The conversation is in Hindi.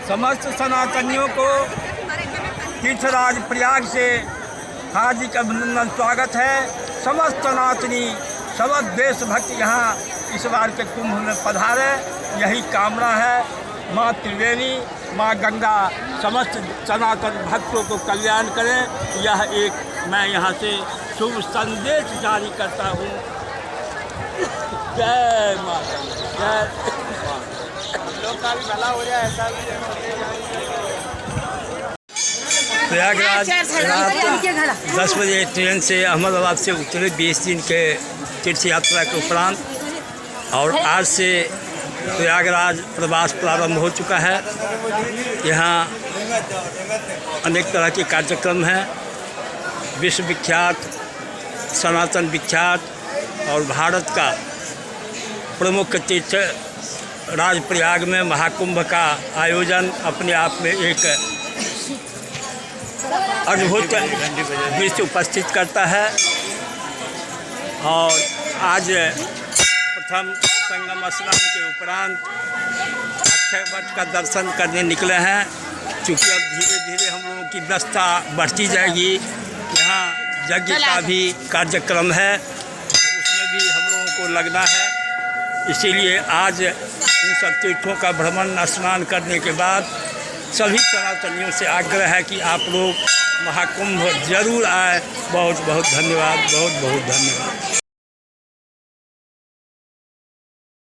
समस्त सनातनियों को तीर्थराज प्रयाग से हार्दिक अभिनंदन स्वागत है। समस्त सनातनी समस्त देशभक्त यहाँ इस बार के कुंभ में पधारे, यही कामना है। माँ त्रिवेणी, माँ गंगा समस्त सनातन भक्तों को कल्याण करें, यह एक मैं यहाँ से शुभ संदेश जारी करता हूँ। जय माँ गंगा, जय लोग का भी भला हो जाए ऐसा। प्रयागराज रात 10 बजे ट्रेन से अहमदाबाद से उतरे 20 दिन के तीर्थ यात्रा के उपरांत, और आज से प्रयागराज प्रवास प्रारंभ हो चुका है। यहाँ अनेक तरह के कार्यक्रम हैं। विश्व विख्यात, सनातन विख्यात और भारत का प्रमुख तीर्थ राज प्रयाग में महाकुंभ का आयोजन अपने आप में एक अद्भुत दृश्य उपस्थित करता है। और आज प्रथम संगम स्नान के उपरांत अक्षय वट का दर्शन करने निकले हैं। चूँकि अब धीरे धीरे हम लोगों की व्यवस्था बढ़ती जाएगी, यहाँ यज्ञ का भी कार्यक्रम है, तो उसमें भी हम लोगों को लगना है। इसीलिए आज इन सब तीर्थों का भ्रमण स्नान करने के बाद सभी सनातनियों से आग्रह है कि आप लोग महाकुंभ जरूर आए। बहुत बहुत धन्यवाद, बहुत बहुत धन्यवाद।